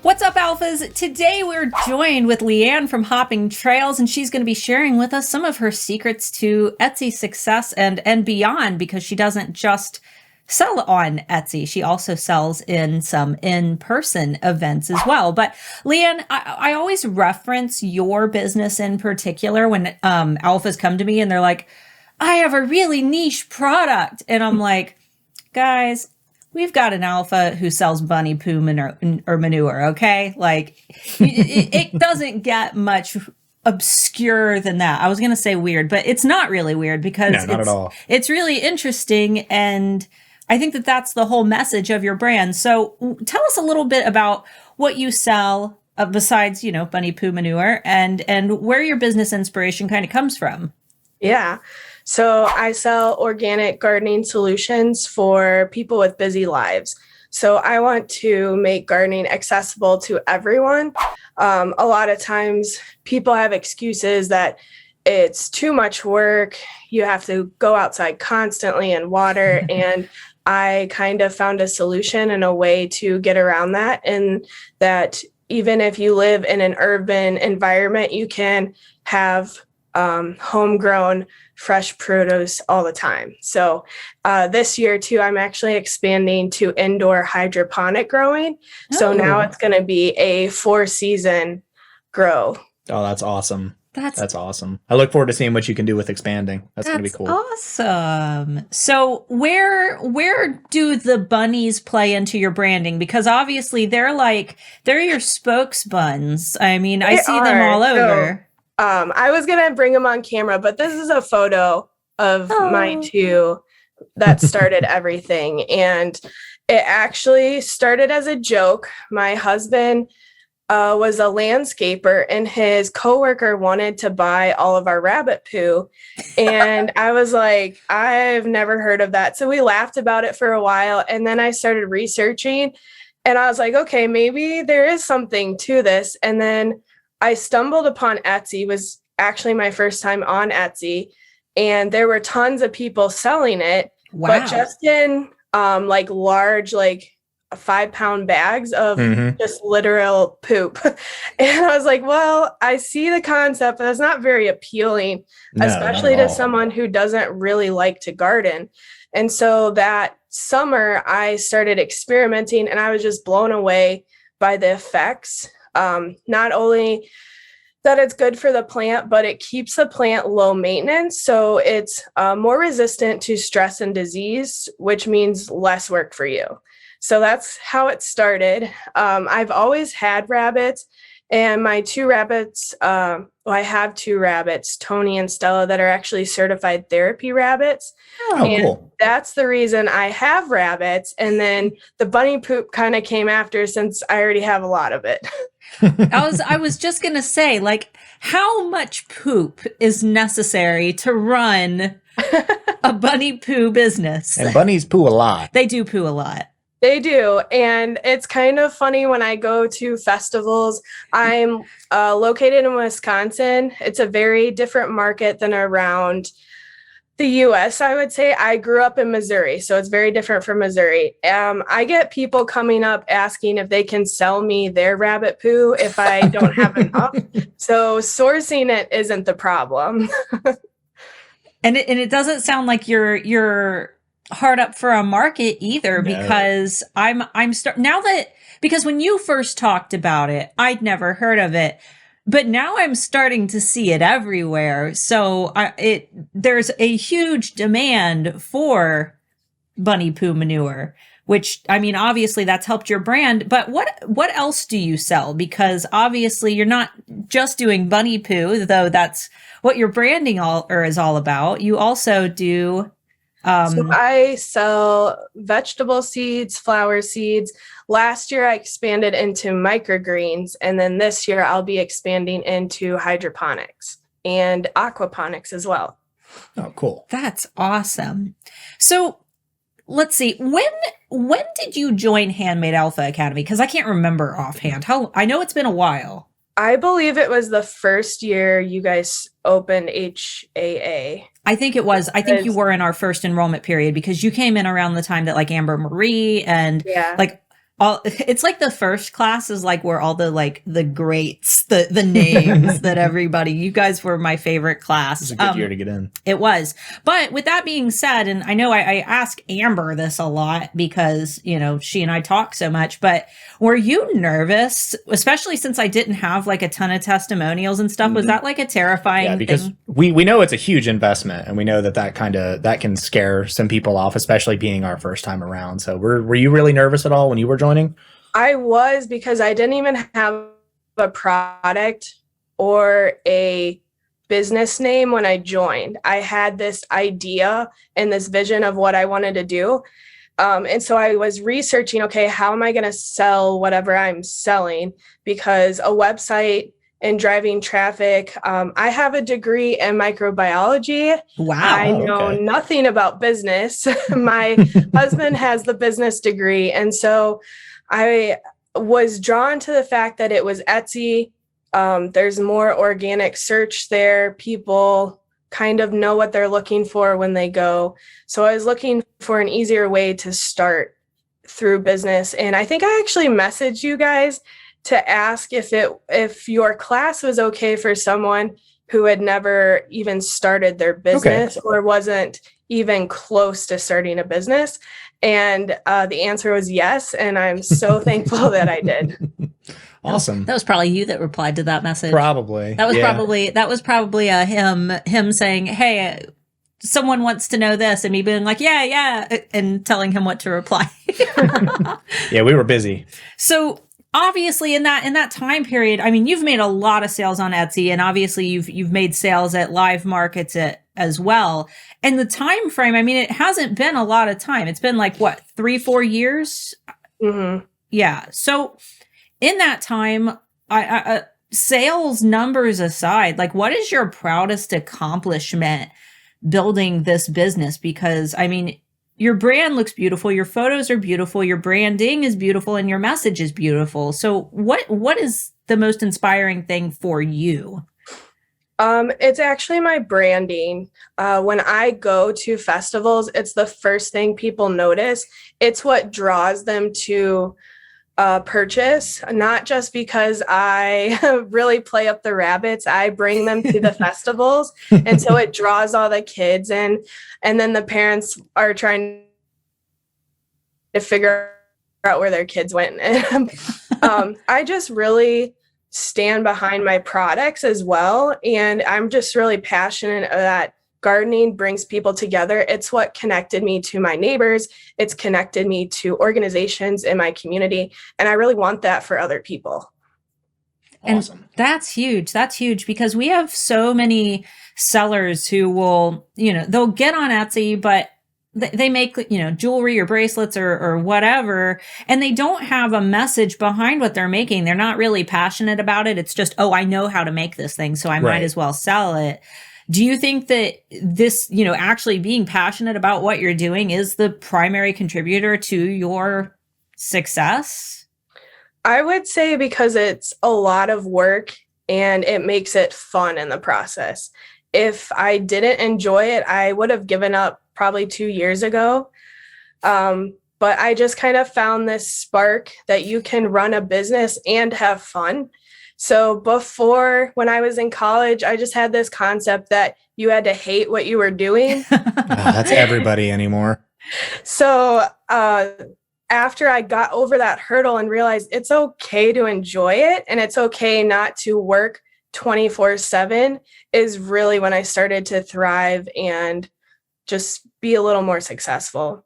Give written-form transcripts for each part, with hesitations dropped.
What's up, Alphas? Today we're joined with Leanne from Hopping Trails, and she's going to be sharing with us some of her secrets to Etsy success and beyond, because she doesn't just sell on Etsy. She also sells in some in-person events as well. But Leanne, I always reference your business in particular when Alphas come to me and they're like, I have a really niche product. And I'm like, guys, we've got an alpha who sells bunny poo or manure, okay? Like, it doesn't get much obscure than that. I was going to say weird, but it's not really weird because No, not at all. It's really interesting, and I think that that's the whole message of your brand. So tell us a little bit about what you sell besides, bunny poo manure, and where your business inspiration kind of comes from. Yeah. So I sell organic gardening solutions for people with busy lives. So I want to make gardening accessible to everyone. A lot of times people have excuses that it's too much work. You have to go outside constantly and water. And I kind of found a solution and a way to get around that. And that even if you live in an urban environment, you can have homegrown fresh produce all the time. So this year too, I'm actually expanding to indoor hydroponic growing. So now it's going to be a 4-season grow. Oh, that's awesome. That's awesome. I look forward to seeing what you can do with expanding. That's going to be cool. Awesome. So where do the bunnies play into your branding? Because obviously they're your spokesbuns. I mean, I see them all over. I was going to bring them on camera, but this is a photo of my two that started everything. And it actually started as a joke. My husband was a landscaper, and his coworker wanted to buy all of our rabbit poo. And I was like, I've never heard of that. So we laughed about it for a while. And then I started researching, and I was like, okay, maybe there is something to this. And then I stumbled upon Etsy. It was actually my first time on Etsy, and there were tons of people selling it, but just in large, 5-pound bags of just literal poop. And I was like, well, I see the concept, but that's not very appealing, especially to someone who doesn't really like to garden. And so that summer I started experimenting, and I was just blown away by the effects. Not only that it's good for the plant, but it keeps the plant low maintenance. So it's more resistant to stress and disease, which means less work for you. So that's how it started. I've always had rabbits, and my two rabbits, I have two rabbits, Tony and Stella, that are actually certified therapy rabbits. Oh, and cool. That's the reason I have rabbits. And then the bunny poop kind of came after, since I already have a lot of it. I was just going to say, how much poop is necessary to run a bunny poo business? And bunnies poo a lot. They do poo a lot. They do. And it's kind of funny when I go to festivals. I'm located in Wisconsin. It's a very different market than around the US, I would say. I grew up in Missouri, so it's very different from Missouri. I get people coming up asking if they can sell me their rabbit poo if I don't have enough. So sourcing it isn't the problem. And it doesn't sound like you're hard up for a market either, because because when you first talked about it, I'd never heard of it. But now I'm starting to see it everywhere. So there's a huge demand for bunny poo manure, which, I mean, obviously that's helped your brand. But what else do you sell? Because obviously you're not just doing bunny poo, though that's what your branding is all about. You also do... So I sell vegetable seeds, flower seeds. Last year I expanded into microgreens, and then this year I'll be expanding into hydroponics and aquaponics as well. Oh, cool. That's awesome. So let's see, when did you join Handmade Alpha Academy? Because I can't remember offhand. I know it's been a while. I believe it was the first year you guys opened HAA. I think it was. I think you were in our first enrollment period, because you came in around the time that Amber Marie and it's like the first class is like where all the like the greats, the names that everybody, you guys were my favorite class. It was a good year to get in. It was. But with that being said, and I know I ask Amber this a lot because, you know, she and I talk so much, but were you nervous, especially since I didn't have like a ton of testimonials and stuff? Was that like a terrifying because thing? we know it's a huge investment, and we know that can scare some people off, especially being our first time around. So were you really nervous at all when you were joining? I was, because I didn't even have a product or a business name when I joined. I had this idea and this vision of what I wanted to do. And so I was researching, okay, how am I going to sell whatever I'm selling? Because a website and driving traffic, I have a degree in microbiology. Wow. I know nothing about business. My husband has the business degree. And so I was drawn to the fact that it was Etsy. There's more organic search there. People kind of know what they're looking for when they go. So I was looking for an easier way to start through business. And I think I actually messaged you guys to ask if your class was okay for someone who had never even started their business or wasn't even close to starting a business. And the answer was yes. And I'm so thankful that I did. Awesome. That was probably you that replied to that message. Probably. That was probably him saying, "Hey, someone wants to know this," and me being like, "Yeah," and telling him what to reply. Yeah, we were busy. So obviously in that time period, I mean, you've made a lot of sales on Etsy, and obviously you've made sales at live markets as well. And the time frame, I mean, it hasn't been a lot of time. It's been like what, 3-4 years? Mm-hmm. Yeah. So in that time, I sales numbers aside, like, what is your proudest accomplishment building this business? Because I mean, your brand looks beautiful, your photos are beautiful, your branding is beautiful, and your message is beautiful. So what is the most inspiring thing for you? It's actually my branding. When I go to festivals, it's the first thing people notice. It's what draws them to purchase, not just because I really play up the rabbits. I bring them to the festivals, and so it draws all the kids in, and then the parents are trying to figure out where their kids went. I just really stand behind my products as well, and I'm just really passionate that gardening brings people together. It's what connected me to my neighbors. It's connected me to organizations in my community. And I really want that for other people. Awesome. And that's huge. That's huge, because we have so many sellers who will, they'll get on Etsy, but they make, jewelry or bracelets or whatever, and they don't have a message behind what they're making. They're not really passionate about it. It's just, I know how to make this thing, so I might as well sell it. Do you think that this, actually being passionate about what you're doing is the primary contributor to your success? I would say because it's a lot of work and it makes it fun in the process. If I didn't enjoy it, I would have given up probably 2 years ago. But I just kind of found this spark that you can run a business and have fun. So before, when I was in college, I just had this concept that you had to hate what you were doing. That's everybody anymore. So after I got over that hurdle and realized it's okay to enjoy it and it's okay not to work 24/7 is really when I started to thrive and just be a little more successful.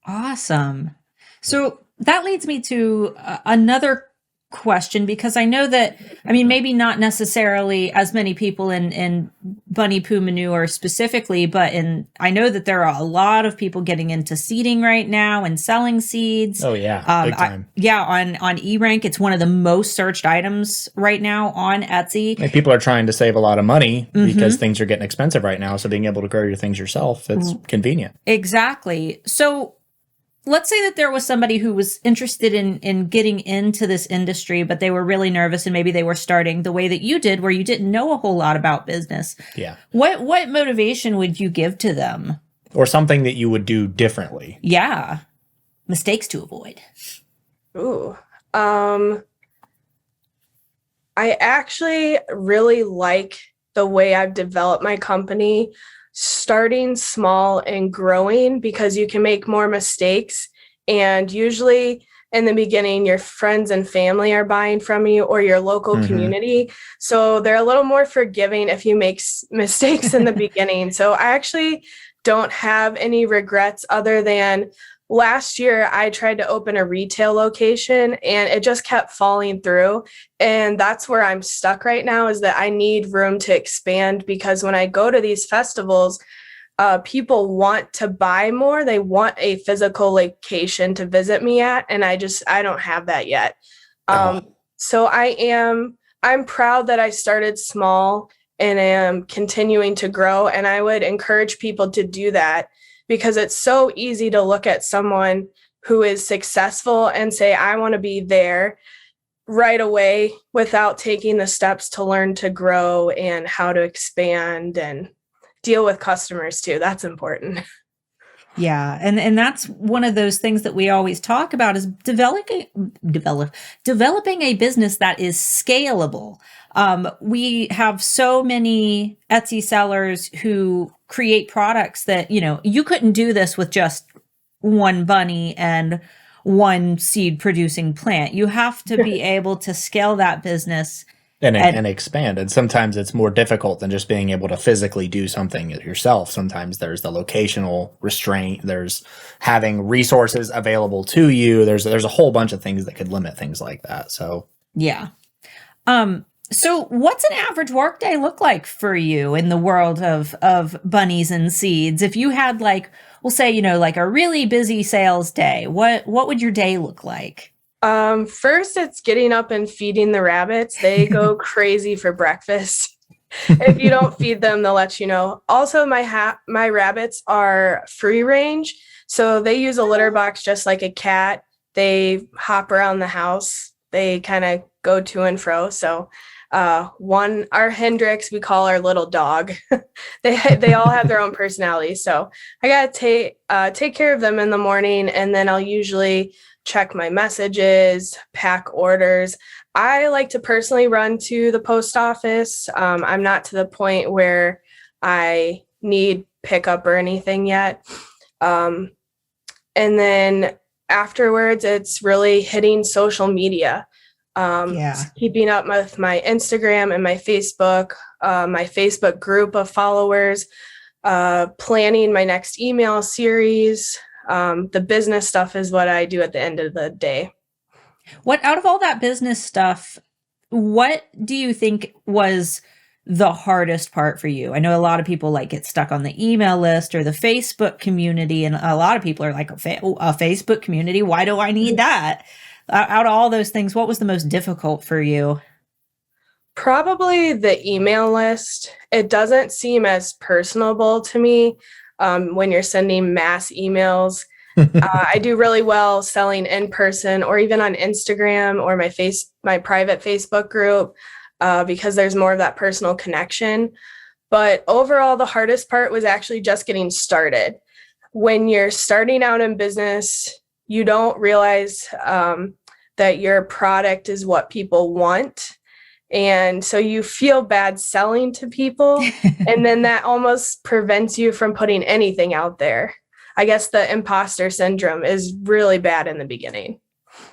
Awesome. So that leads me to another question, because I know that, maybe not necessarily as many people in bunny poo manure specifically, but I know that there are a lot of people getting into seeding right now and selling seeds. Oh yeah, big time. On eRank, it's one of the most searched items right now on Etsy. And people are trying to save a lot of money because things are getting expensive right now. So being able to grow your things yourself, it's convenient. Exactly. So let's say that there was somebody who was interested in getting into this industry, but they were really nervous and maybe they were starting the way that you did, where you didn't know a whole lot about business. Yeah. What motivation would you give to them? Or something that you would do differently. Yeah. mistakes to avoid? Ooh. I actually really like the way I've developed my company, starting small and growing, because you can make more mistakes. And usually in the beginning, your friends and family are buying from you, or your local community. So they're a little more forgiving if you make mistakes in the beginning. So I actually don't have any regrets, other than last year I tried to open a retail location and it just kept falling through. And that's where I'm stuck right now, is that I need room to expand, because when I go to these festivals, people want to buy more. They want a physical location to visit me at, and I don't have that yet. So I'm proud that I started small and am continuing to grow. And I would encourage people to do that, because it's so easy to look at someone who is successful and say, I want to be there right away, without taking the steps to learn to grow and how to expand and deal with customers too. That's important. Yeah. And that's one of those things that we always talk about, is developing a business that is scalable. We have so many Etsy sellers who create products that, you couldn't do this with just one bunny and one seed producing plant. You have to be able to scale that business and expand. And sometimes it's more difficult than just being able to physically do something yourself. Sometimes there's the locational restraint. There's having resources available to you. There's a whole bunch of things that could limit things like that. So yeah. So what's an average workday look like for you in the world of bunnies and seeds? If you had, like, we'll say, like a really busy sales day, what would your day look like? First, it's getting up and feeding the rabbits. They go crazy for breakfast. If you don't feed them, they'll let you know. Also, my rabbits are free range, so they use a litter box just like a cat. They hop around the house. They kind of go to and fro. So our Hendrix, we call our little dog. They all have their own personality. So I gotta take care of them in the morning, and then I'll usually check my messages, pack orders. I like to personally run to the post office. I'm not to the point where I need pickup or anything yet. And then afterwards, it's really hitting social media. Keeping up with my Instagram and my Facebook group of followers, planning my next email series. The business stuff is what I do at the end of the day. What, out of all that business stuff, what do you think was the hardest part for you? I know a lot of people get stuck on the email list or the Facebook community, and a lot of people are like, a Facebook community, why do I need that? Out of all those things, what was the most difficult for you? Probably the email list. It doesn't seem as personable to me when you're sending mass emails. I do really well selling in person, or even on Instagram or my private Facebook group, because there's more of that personal connection. But overall, the hardest part was actually just getting started. When you're starting out in business, you don't realize that your product is what people want. And so you feel bad selling to people, and then that almost prevents you from putting anything out there. I guess the imposter syndrome is really bad in the beginning.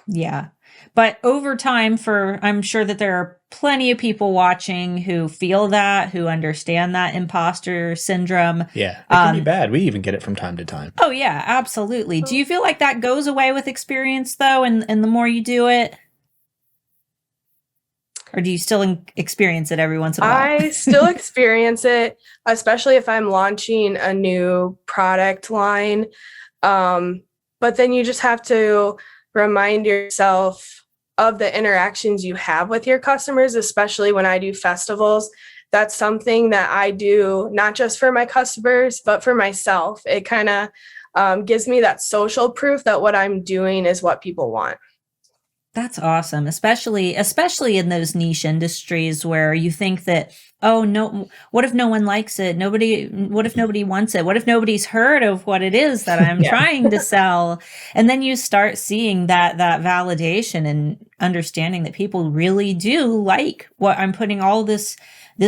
Yeah. But over time, I'm sure that there are plenty of people watching who feel that, who understand that imposter syndrome. Yeah, it can be bad. We even get it from time to time. Oh, yeah, absolutely. Do you feel like that goes away with experience, though, and the more you do it? Or do you still experience it every once in a while? I still experience it, especially if I'm launching a new product line. But then you just have to remind yourself of the interactions you have with your customers, especially when I do festivals. That's something that I do not just for my customers, but for myself. It kind of gives me that social proof that what I'm doing is what people want. That's awesome, especially in those niche industries where you think that, oh no, what if no one likes it? What if nobody wants it? What if nobody's heard of what it is that I'm trying to sell? And then you start seeing that validation and understanding that people really do like what I'm putting all this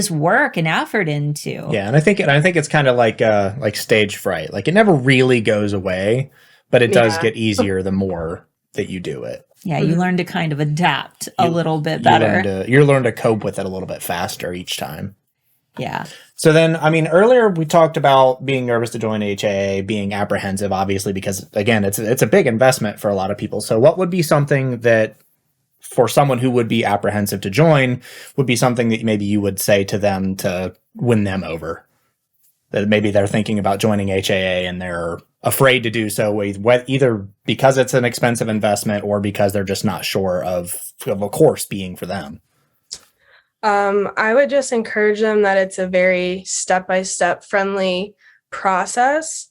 work and effort into. Yeah, and I think it's kind of like stage fright. Like it never really goes away, but it does get easier the more that you do it. Yeah, you learn to kind of adapt a little bit better. You learn to cope with it a little bit faster each time. Yeah. So then, I mean, earlier we talked about being nervous to join HAA, being apprehensive, obviously, because again, it's a big investment for a lot of people. So what would be something that, for someone who would be apprehensive to join, would be something that maybe you would say to them to win them over? That maybe they're thinking about joining HAA and they're afraid to do so, either because it's an expensive investment or because they're just not sure of a course being for them. I would just encourage them that it's a very step-by-step friendly process.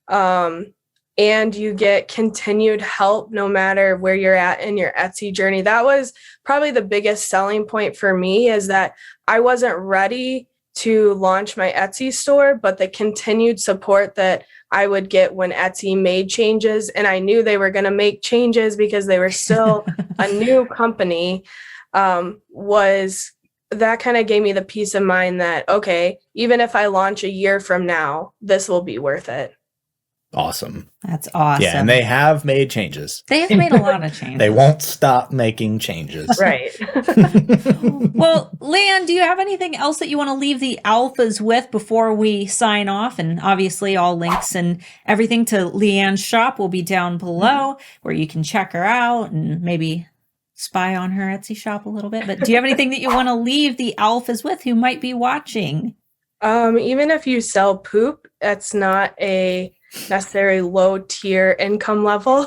And you get continued help no matter where you're at in your Etsy journey. That was probably the biggest selling point for me, is that I wasn't ready to launch my Etsy store, but the continued support that I would get when Etsy made changes, and I knew they were going to make changes because they were still a new company, was that kind of gave me the peace of mind that, okay, even if I launch a year from now, this will be worth it. Awesome. That's awesome. Yeah, and they have made changes. They have made a lot of changes. They won't stop making changes. Right. Well, Leanne, do you have anything else that you want to leave the alphas with before we sign off? And obviously all links and everything to Leanne's shop will be down below, where you can check her out and maybe spy on her Etsy shop a little bit. But do you have anything that you want to leave the alphas with who might be watching? Even if you sell poop, that's not a necessarily low tier income level.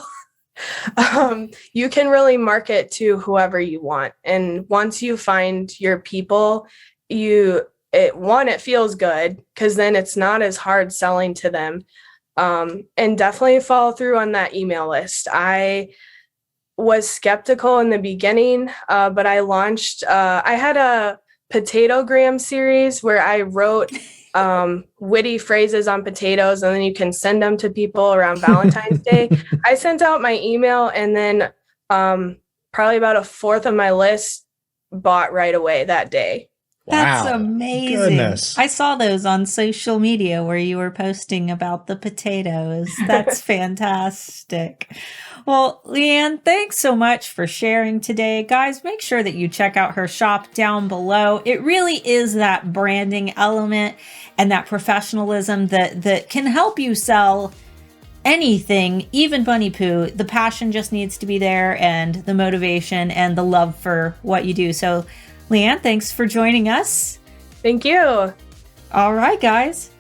You can really market to whoever you want. And once you find your people, it feels good, because then it's not as hard selling to them. And definitely follow through on that email list. I was skeptical in the beginning, but I launched, I had a potatogram series where I wrote witty phrases on potatoes, and then you can send them to people around Valentine's Day. I sent out my email, and then probably about a fourth of my list bought right away that day. That's Wow. amazing. Goodness. I saw those on social media where you were posting about the potatoes. That's fantastic. Well, Leanne, thanks so much for sharing today. Guys, make sure that you check out her shop down below. It really is that branding element and that professionalism that can help you sell anything, even bunny poo. The passion just needs to be there, and the motivation and the love for what you do. So, Leanne, thanks for joining us. Thank you. All right, guys.